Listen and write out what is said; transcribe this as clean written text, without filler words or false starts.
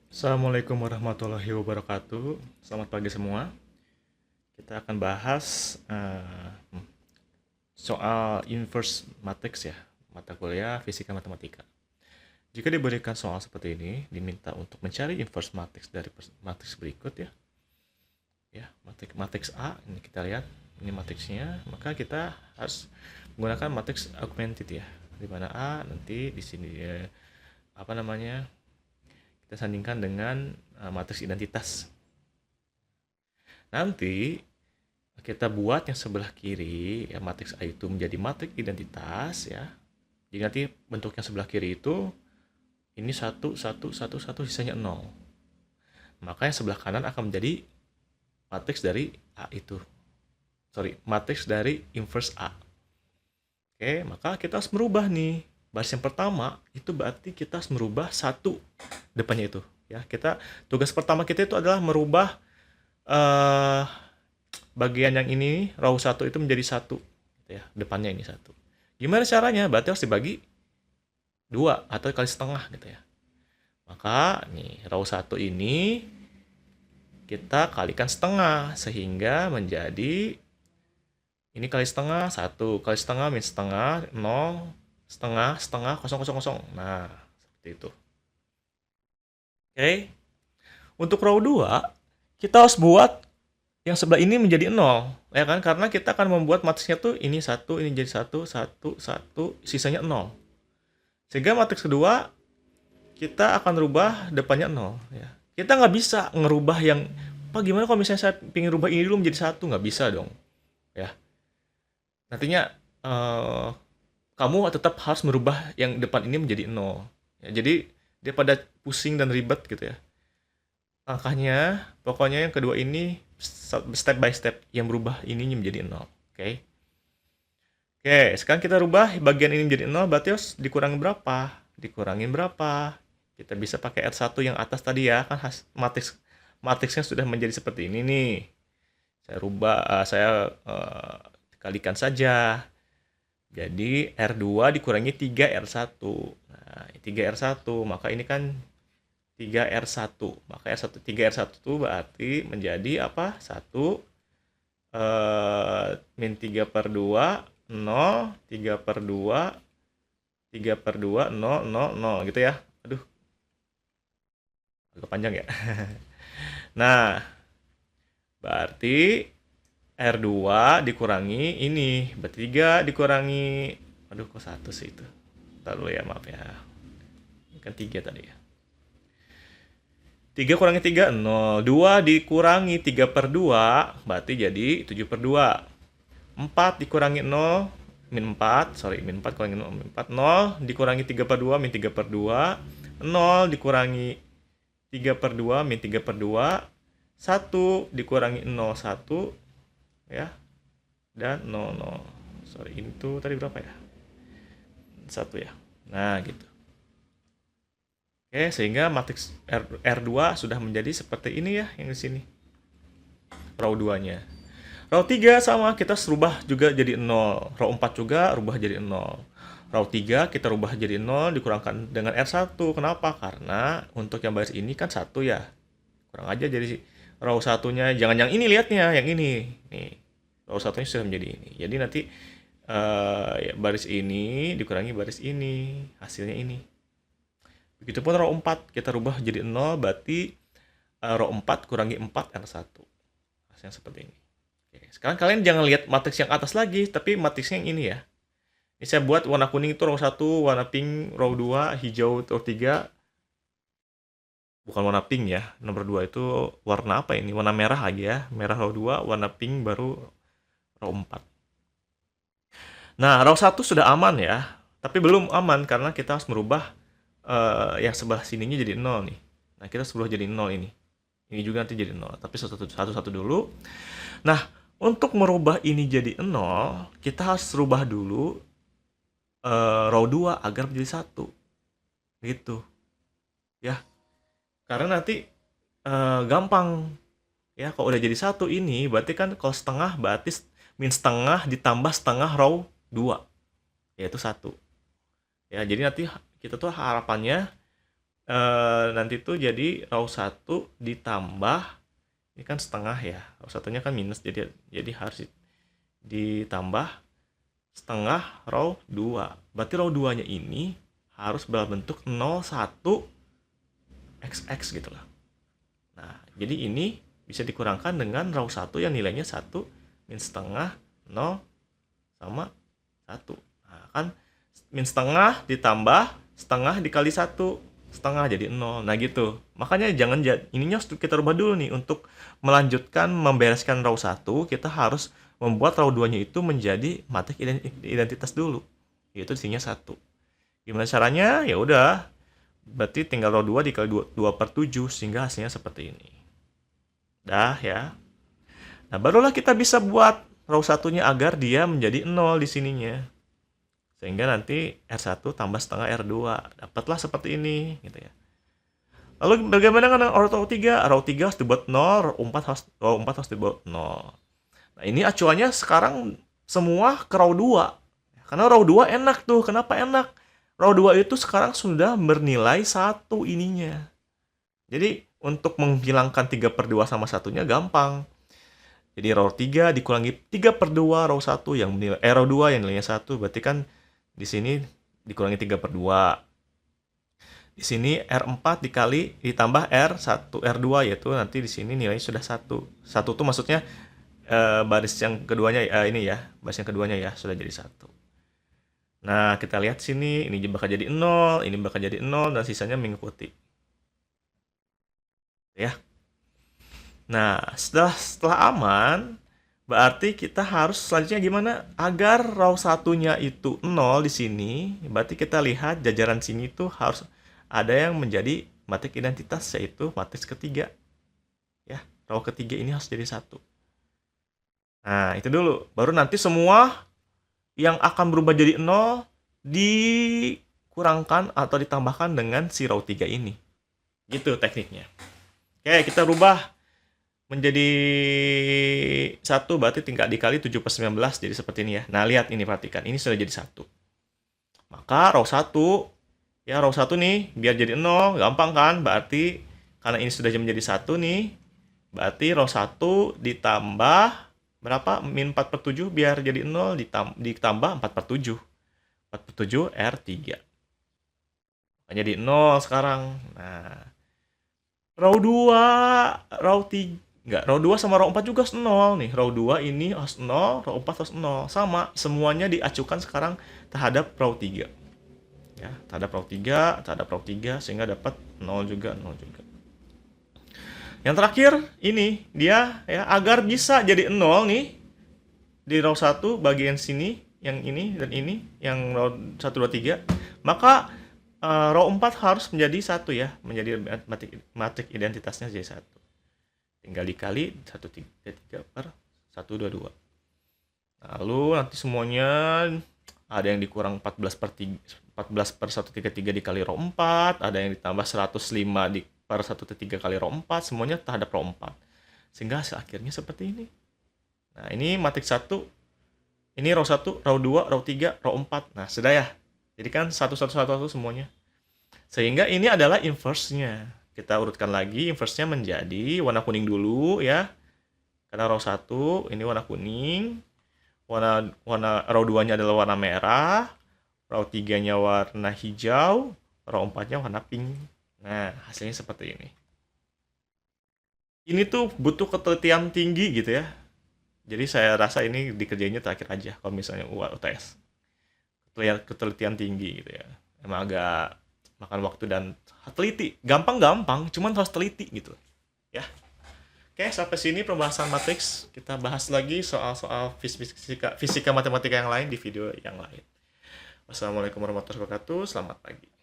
Assalamualaikum warahmatullahi wabarakatuh. Selamat pagi semua. Kita akan bahas soal inverse matrix ya, mata kuliah fisika matematika. Jika diberikan soal seperti ini, diminta untuk mencari inverse matrix dari matriks berikut ya, matriks A. Ini kita lihat, ini matriksnya. Maka kita harus menggunakan matriks augmented ya, di mana A nanti di sini kita sandingkan dengan matriks identitas. Nanti kita buat yang sebelah kiri ya, matriks A itu menjadi matriks identitas ya. Jadi nanti bentuk yang sebelah kiri itu ini 1 1 1 1, sisanya 0. Maka yang sebelah kanan akan menjadi matriks dari A itu. Matriks dari inverse A. Oke, maka kita harus merubah nih. Baris yang pertama itu berarti kita harus merubah 1 depannya itu ya. Tugas pertama kita itu adalah merubah bagian yang ini row 1 itu menjadi 1 gitu ya, depannya ini 1. Gimana caranya? Berarti harus dibagi 2 atau kali setengah gitu ya. Maka nih row 1 ini kita kalikan setengah sehingga menjadi ini kali setengah 1, kali setengah min setengah 0, setengah setengah 0 0 0. Nah, seperti itu. Oke. Untuk row 2 kita harus buat yang sebelah ini menjadi 0 ya kan, karena kita akan membuat matriksnya tuh ini 1, ini jadi 1 1 1, sisanya 0. Sehingga matriks kedua kita akan rubah depannya 0 ya. Kita nggak bisa ngerubah yang Pak, gimana kalau misalnya saya ingin rubah ini dulu menjadi 1? Nggak bisa dong ya. Nantinya kamu tetap harus merubah yang depan ini menjadi 0 ya. Jadi daripada pusing dan ribet gitu ya, langkahnya pokoknya yang kedua ini step by step, yang berubah ininya menjadi 0. Oke. Oke, sekarang kita rubah bagian ini menjadi 0, berarti harus dikurangin berapa? Dikurangin berapa? Kita bisa pakai R1 yang atas tadi ya, kan matriksnya sudah menjadi seperti ini nih. Saya kalikan saja. Jadi R2 dikurangi 3R1. Nah, 3R1, maka ini kan 3R1. Maka 3R1 itu berarti menjadi apa? 1 min 3/2 0, 3/2 3/2 0 0 0 gitu ya. Aduh, agak panjang ya. Nah, berarti R2 dikurangi ini, berarti 3 dikurangi, aduh kok 1 sih itu. Ntar dulu ya, maaf ya. Ini kan 3 tadi ya. 3 kurangi 3, 0. 2 dikurangi 3/2, berarti jadi 7/2. 4 dikurangi 0, min 4, min 4 kurangi 0, min 4. 0 dikurangi 3/2, min 3/2. 0 dikurangi 3/2, min 3/2. 1 dikurangi 0, 1. Ya. Dan 0, 0. Ini tuh tadi berapa ya? 1 ya. Nah, gitu. Oke, sehingga matriks R2 sudah menjadi seperti ini ya, yang di sini. Row 2-nya. Row 3 sama, kita rubah juga jadi 0. Row 4 juga rubah jadi 0. Row 3 kita rubah jadi 0 dikurangkan dengan R1. Kenapa? Karena untuk yang baris ini kan 1 ya. Kurang aja jadi row 1-nya, jangan yang ini lihatnya, yang ini. Nih, row 1-nya sudah menjadi ini. Jadi nanti ya, baris ini dikurangi baris ini, hasilnya ini. Begitupun row 4 kita rubah jadi 0, berarti row 4 kurangi 4 R1. Hasilnya seperti ini. Oke, sekarang kalian jangan lihat matriks yang atas lagi, tapi matriksnya yang ini ya. Ini saya buat warna kuning itu row 1, warna pink row 2, hijau row 3. Bukan warna pink ya, nomor 2 itu warna apa ini? Warna merah lagi ya. Merah row 2, warna pink baru row 4. Nah, row 1 sudah aman ya. Tapi belum aman karena kita harus merubah yang sebelah sininya jadi 0 nih. Nah, kita harus berubah jadi 0 ini. Ini juga nanti jadi 0. Tapi satu-satu dulu. Nah, untuk merubah ini jadi 0, kita harus rubah dulu row 2 agar menjadi 1. Gitu. Ya. Karena nanti gampang. Ya, kalau udah jadi 1 ini, berarti kan kalau setengah, berarti min setengah ditambah setengah row 2. Yaitu 1. Ya, jadi nanti kita tuh harapannya nanti tuh jadi row 1 ditambah, ini kan setengah ya, row satunya kan minus, jadi harus ditambah setengah row 2. Berarti row 2-nya ini harus berbentuk 0, 1, XX gitu lah. Nah, jadi ini bisa dikurangkan dengan row 1 yang nilainya 1 min setengah 0 sama 1. Nah, kan min setengah ditambah setengah dikali 1, setengah jadi 0. Nah gitu. Makanya jangan ininya kita rubah dulu nih. Untuk melanjutkan membereskan row 1, kita harus membuat row 2-nya itu menjadi matrik identitas dulu. Yaitu isinya 1. Gimana caranya? Ya udah. Berarti tinggal row 2 dikali 2/7 sehingga hasilnya seperti ini. Dah ya. Nah, barulah kita bisa buat row 1-nya agar dia menjadi 0 di sininya. Sehingga nanti R1 tambah setengah R2. Dapatlah seperti ini gitu ya. Lalu bagaimana dengan row 3? Row 3 harus dibuat 0, row 4 harus dibuat 0. Nah, ini acuannya sekarang semua ke row 2. Karena row 2 enak tuh. Kenapa enak? Row 2 itu sekarang sudah bernilai 1 ininya. Jadi untuk menghilangkan 3/2 sama satunya gampang. Jadi row 3 dikurangi 3/2 row 1 yang nilai row 2 yang nilainya 1, berarti kan di sini dikurangi 3/2. Di sini R4 dikali ditambah R1 R2 yaitu nanti di sini nilainya sudah 1. 1 itu maksudnya baris yang keduanya ini ya, baris yang keduanya ya sudah jadi 1. Nah, kita lihat sini, ini bakal jadi 0, ini bakal jadi 0, dan sisanya mengikuti. Ya. Nah, setelah aman, berarti kita harus selanjutnya gimana? Agar row 1-nya itu 0 di sini, berarti kita lihat jajaran sini tuh harus ada yang menjadi matrik identitas, yaitu matriks ketiga. Ya, row ketiga ini harus jadi 1. Nah, itu dulu. Baru nanti semua yang akan berubah jadi 0 dikurangkan atau ditambahkan dengan si row 3 ini. Gitu tekniknya. Oke, kita rubah menjadi 1, berarti tinggal dikali 7/19 jadi seperti ini ya. Nah, lihat ini, perhatikan. Ini sudah jadi 1. Maka row 1, ya row 1 nih, biar jadi 0, gampang kan? Berarti karena ini sudah menjadi 1 nih, berarti row 1 ditambah berapa? Min 4/7 biar jadi 0 ditambah 4/7. 4/7 R3. Jadi 0 sekarang. Nah, row 2, row 3, enggak, row 2 sama row 4 juga harus 0 nih. Row 2 ini harus 0, row 4 harus 0. Sama, semuanya diacukan sekarang terhadap row 3. Ya, terhadap row 3 sehingga dapat 0 juga, 0 juga. Yang terakhir ini dia ya agar bisa jadi 0 nih di row 1 bagian sini yang ini dan ini yang row 1 2 3, maka row 4 harus menjadi 1 ya, menjadi matrik identitasnya jadi 1. Tinggal dikali 1/3/122. Lalu nanti semuanya ada yang dikurang 14/133 dikali row 4, ada yang ditambah 105/133 kali row 4, semuanya terhadap row 4. Sehingga hasil akhirnya seperti ini. Nah, ini matriks 1, ini row 1, row 2, row 3, row 4. Nah, sudah ya. Jadi kan 1 semuanya. Sehingga ini adalah inverse-nya. Kita urutkan lagi, inverse-nya menjadi warna kuning dulu ya. Karena row 1 ini warna kuning. Warna row 2-nya adalah warna merah. Row 3-nya warna hijau, row 4-nya warna pink. Nah, hasilnya seperti ini. Ini tuh butuh ketelitian tinggi gitu ya. Jadi saya rasa ini dikerjainnya terakhir aja kalau misalnya UTS. Ketelitian tinggi gitu ya. Emang agak makan waktu dan teliti. Gampang-gampang, cuman harus teliti gitu. Ya. Oke, sampai sini pembahasan matriks. Kita bahas lagi soal-soal fisika matematika yang lain di video yang lain. Wassalamualaikum warahmatullahi wabarakatuh. Selamat pagi.